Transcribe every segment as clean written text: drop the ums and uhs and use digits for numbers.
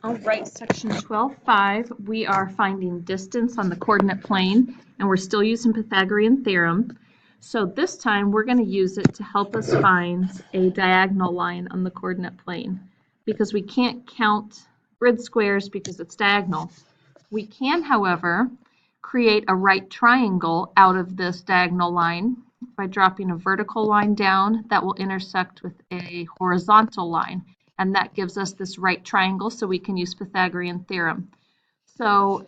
All right, section 12.5, we are finding distance on the coordinate plane, and we're still using Pythagorean theorem. So this time we're going to use it to help us find a diagonal line on the coordinate plane, because we can't count grid squares because it's diagonal. We can, however, create a right triangle out of this diagonal line by dropping a vertical line down that will intersect with a horizontal line. And that gives us this right triangle, so we can use Pythagorean theorem. So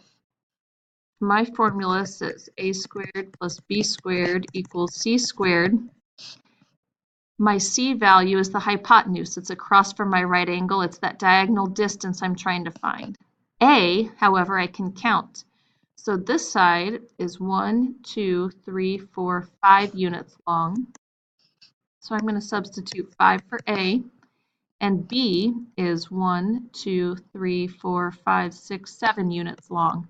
my formula says a squared plus b squared equals c squared. My c value is the hypotenuse. It's across from my right angle. It's that diagonal distance I'm trying to find. A, however, I can count. So this side is 1, 2, 3, 4, 5 units long. So I'm going to substitute 5 for A. And B is 1, 2, 3, 4, 5, 6, 7 units long.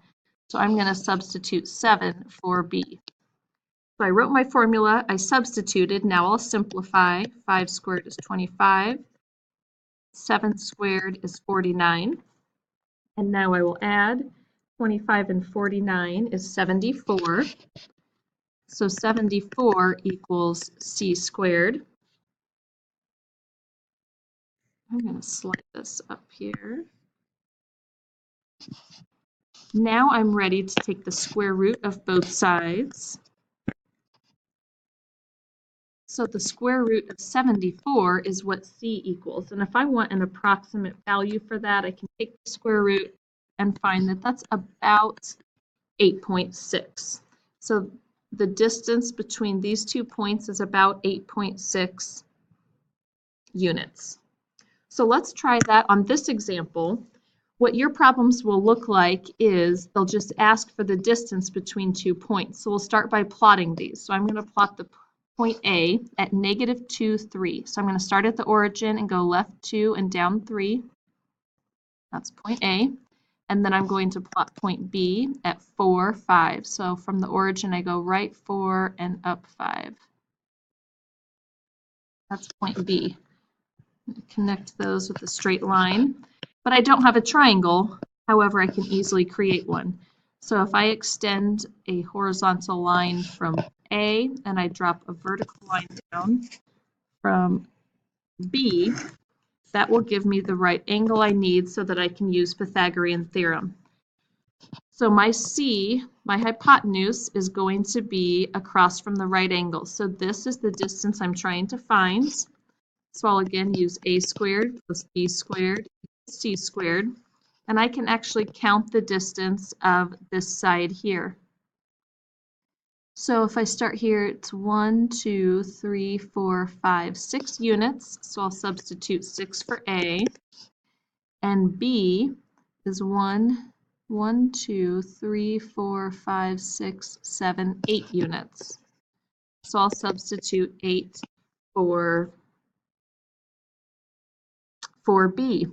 So I'm going to substitute 7 for B. So I wrote my formula, I substituted, now I'll simplify. 5 squared is 25, 7 squared is 49, and now I will add 25 and 49 is 74. So 74 equals c squared. I'm going to slide this up here. Now I'm ready to take the square root of both sides. So the square root of 74 is what c equals. And if I want an approximate value for that, I can take the square root and find that that's about 8.6. So the distance between these 2 points is about 8.6 units. So let's try that on this example. What your problems will look like is they'll just ask for the distance between 2 points. So we'll start by plotting these. So I'm going to plot the point A at -2, 3. So I'm going to start at the origin and go left 2 and down 3. That's point A. And then I'm going to plot point B at 4, 5. So from the origin I go right 4 and up 5. That's point B. Connect those with a straight line. But I don't have a triangle, however I can easily create one. So if I extend a horizontal line from A and I drop a vertical line down from B, that will give me the right angle I need so that I can use Pythagorean theorem. So my C, my hypotenuse, is going to be across from the right angle. So this is the distance I'm trying to find. So I'll again use a squared plus b squared equals c squared. And I can actually count the distance of this side here. So if I start here, it's 1, 2, 3, 4, 5, 6 units. So I'll substitute 6 for A. And B is 1, 2, 3, 4, 5, 6, 7, 8 units. So I'll substitute 8 for B.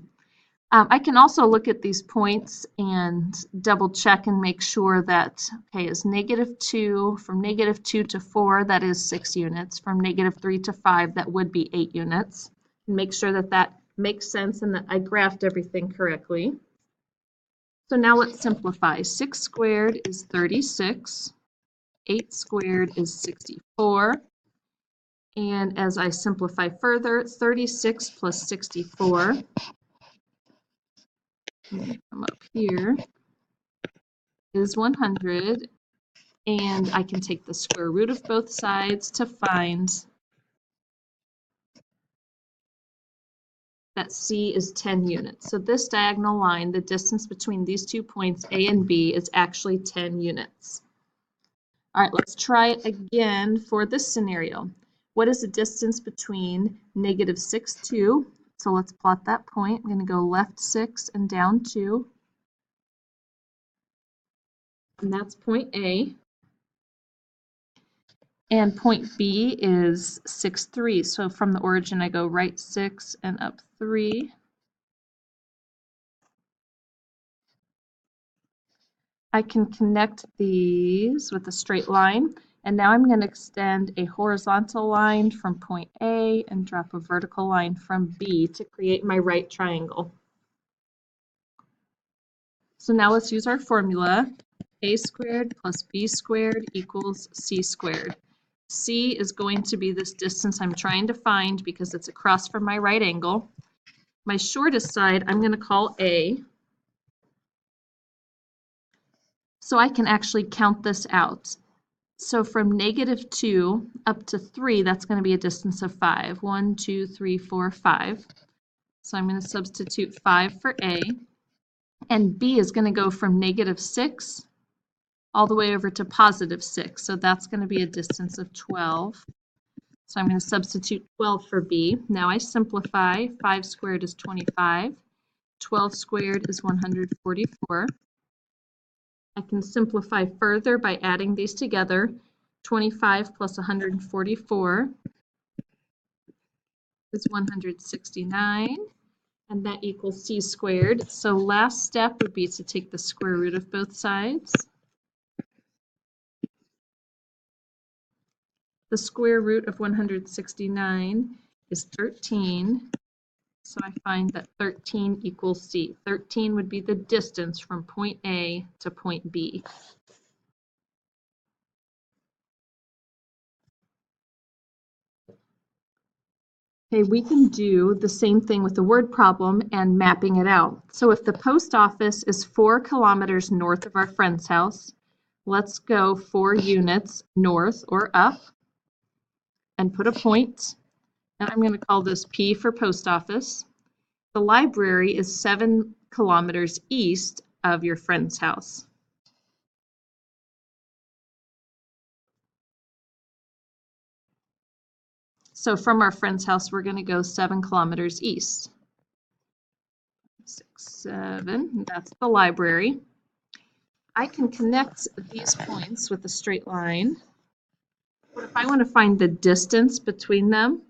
I can also look at these points and double check and make sure that, okay, is -2, from -2 to 4, that is 6 units. From -3 to 5, that would be 8 units. And make sure that that makes sense and that I graphed everything correctly. So now let's simplify. 6 squared is 36. 8 squared is 64. And as I simplify further, 36 plus 64, come up here, is 100. And I can take the square root of both sides to find that C is 10 units. So this diagonal line, the distance between these 2 points, A and B, is actually 10 units. All right, let's try it again for this scenario. What is the distance between -6, 2? So let's plot that point. I'm going to go left 6 and down 2. And that's point A. And point B is 6, 3. So from the origin, I go right 6 and up 3. I can connect these with a straight line. And now I'm going to extend a horizontal line from point A and drop a vertical line from B to create my right triangle. So now let's use our formula. A squared plus B squared equals C squared. C is going to be this distance I'm trying to find because it's across from my right angle. My shortest side I'm going to call A. So I can actually count this out. So from -2 up to 3, that's going to be a distance of 5. 1, 2, 3, 4, 5. So I'm going to substitute 5 for A. And B is going to go from -6 all the way over to +6. So that's going to be a distance of 12. So I'm going to substitute 12 for B. Now I simplify. 5 squared is 25. 12 squared is 144. I can simplify further by adding these together. 25 plus 144 is 169. And that equals C squared. So last step would be to take the square root of both sides. The square root of 169 is 13. So I find that 13 equals C. 13 would be the distance from point A to point B. Okay, we can do the same thing with the word problem and mapping it out. So if the post office is 4 kilometers north of our friend's house, let's go 4 units north or up and put a point. And I'm going to call this P for post office. The library is 7 kilometers east of your friend's house. So from our friend's house, we're going to go 7 kilometers east. 6, 7, that's the library. I can connect these points with a straight line. But if I want to find the distance between them,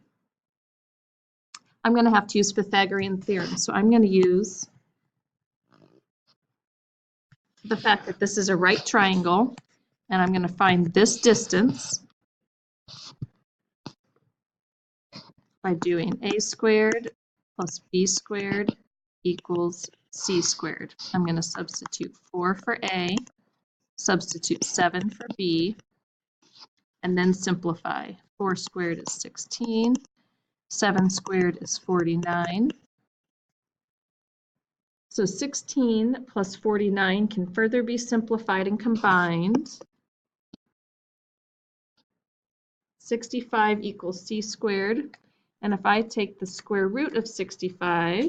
I'm going to have to use Pythagorean theorem. So I'm going to use the fact that this is a right triangle, and I'm going to find this distance by doing A squared plus B squared equals C squared. I'm going to substitute 4 for A, substitute 7 for B, and then simplify. 4 squared is 16, 7 squared is 49. So 16 plus 49 can further be simplified and combined. 65 equals C squared. And if I take the square root of 65,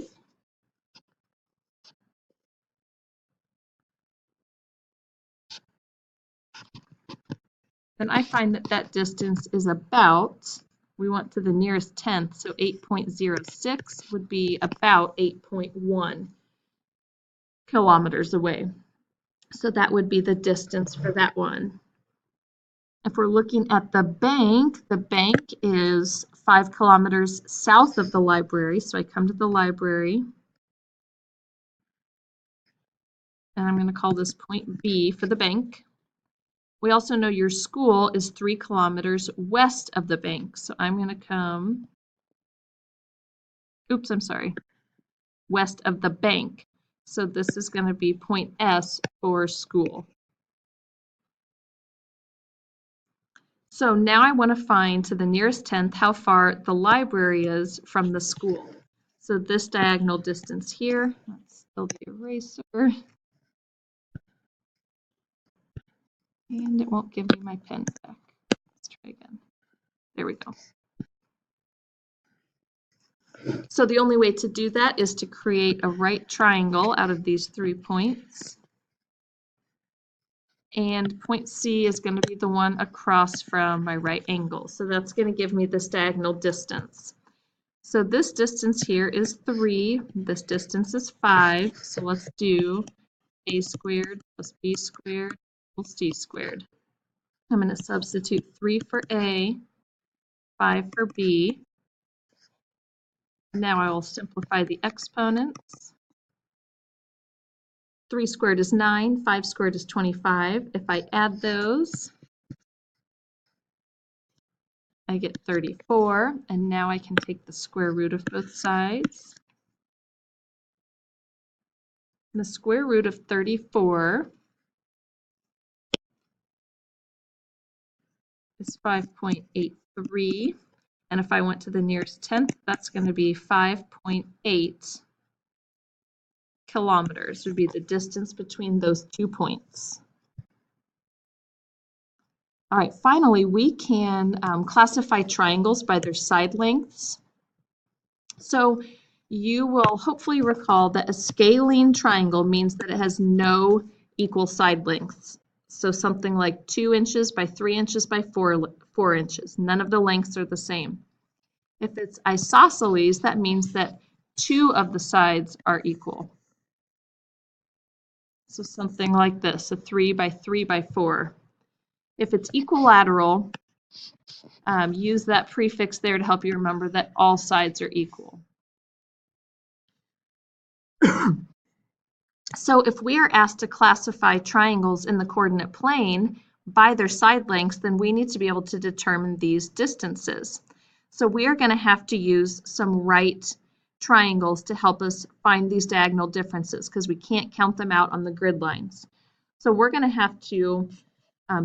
then I find that that distance is about, we want to the nearest tenth, so 8.06 would be about 8.1 kilometers away. So that would be the distance for that one. If we're looking at the bank is 5 kilometers south of the library. So I come to the library, and I'm going to call this point B for the bank. We also know your school is 3 kilometers west of the bank. So I'm going to come, west of the bank. So this is going to be point S for school. So now I want to find to the nearest tenth how far the library is from the school. So this diagonal distance here, let's fill the eraser. And it won't give me my pen back. Let's try again. There we go. So the only way to do that is to create a right triangle out of these 3 points. And point C is going to be the one across from my right angle. So that's going to give me this diagonal distance. So this distance here is 3. This distance is 5. So let's do A squared plus B squared equals C squared. I'm going to substitute 3 for A, 5 for B. Now I will simplify the exponents. 3 squared is 9, 5 squared is 25. If I add those, I get 34, and now I can take the square root of both sides. And the square root of 34 is 5.83. And if I went to the nearest tenth, that's going to be 5.8 kilometers would be the distance between those 2 points. All right, finally, we can classify triangles by their side lengths. So you will hopefully recall that a scalene triangle means that it has no equal side lengths. So something like 2 inches by 3 inches by 4 inches. None of the lengths are the same. If it's isosceles, that means that 2 of the sides are equal. So something like this, a 3 by 3 by 4. If it's equilateral, use that prefix there to help you remember that all sides are equal. So if we are asked to classify triangles in the coordinate plane by their side lengths, then we need to be able to determine these distances. So we are going to have to use some right triangles to help us find these diagonal differences because we can't count them out on the grid lines. So we're going to have to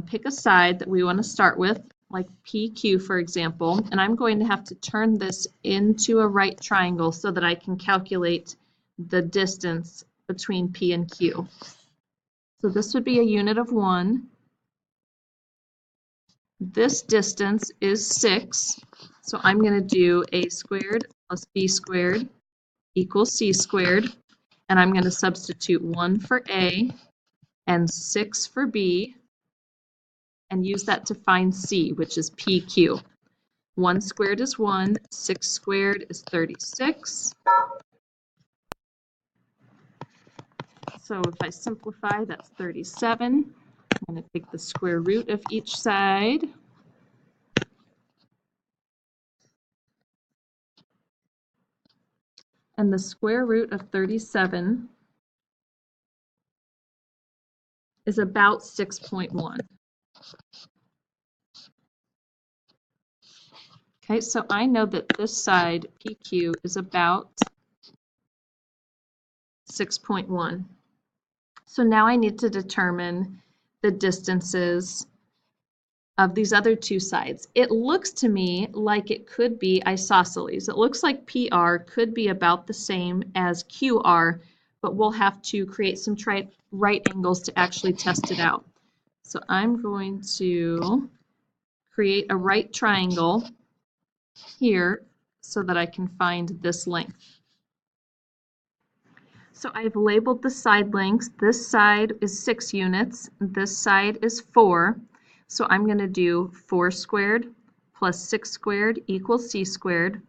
pick a side that we want to start with, like PQ, for example, and I'm going to have to turn this into a right triangle so that I can calculate the distance between P and Q. So this would be a unit of 1. This distance is 6, so I'm going to do a squared plus b squared equals c squared, and I'm going to substitute 1 for A and 6 for B, and use that to find C, which is PQ. 1 squared is 1, 6 squared is 36. So if I simplify, that's 37. I'm going to take the square root of each side. And the square root of 37 is about 6.1. Okay, so I know that this side, PQ, is about 6.1. So now I need to determine the distances of these other two sides. It looks to me like it could be isosceles. It looks like PR could be about the same as QR, but we'll have to create some right angles to actually test it out. So I'm going to create a right triangle here so that I can find this length. So I've labeled the side lengths. This side is 6 units, this side is 4. So I'm going to do 4 squared plus 6 squared equals c squared.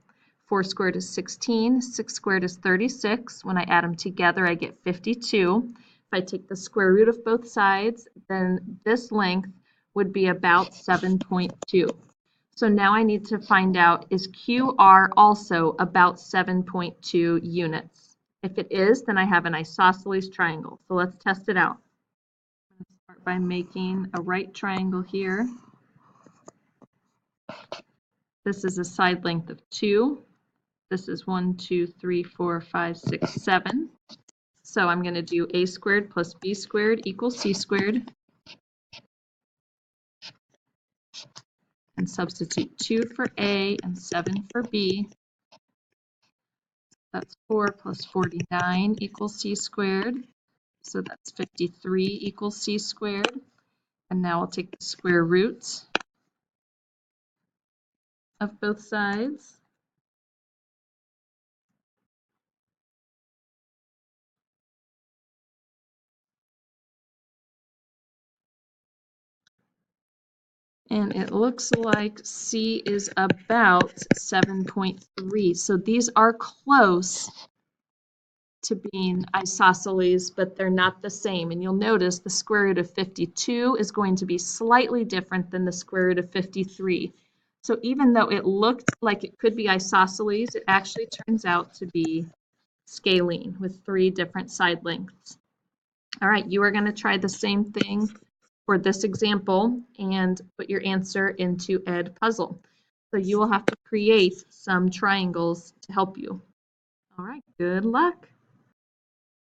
4 squared is 16, 6 squared is 36. When I add them together, I get 52. If I take the square root of both sides, then this length would be about 7.2. So now I need to find out, is QR also about 7.2 units? If it is, then I have an isosceles triangle. So let's test it out. I'm going to start by making a right triangle here. This is a side length of 2. This is 1, 2, 3, 4, 5, 6, 7. So I'm going to do a squared plus b squared equals c squared. And substitute 2 for A and 7 for B. That's 4 plus 49 equals c squared. So that's 53 equals c squared. And now I'll take the square root of both sides. And it looks like C is about 7.3. So these are close to being isosceles, but they're not the same. And you'll notice the square root of 52 is going to be slightly different than the square root of 53. So even though it looked like it could be isosceles, it actually turns out to be scalene with 3 different side lengths. All right, you are going to try the same thing for this example and put your answer into Edpuzzle. So you will have to create some triangles to help you. All right, good luck.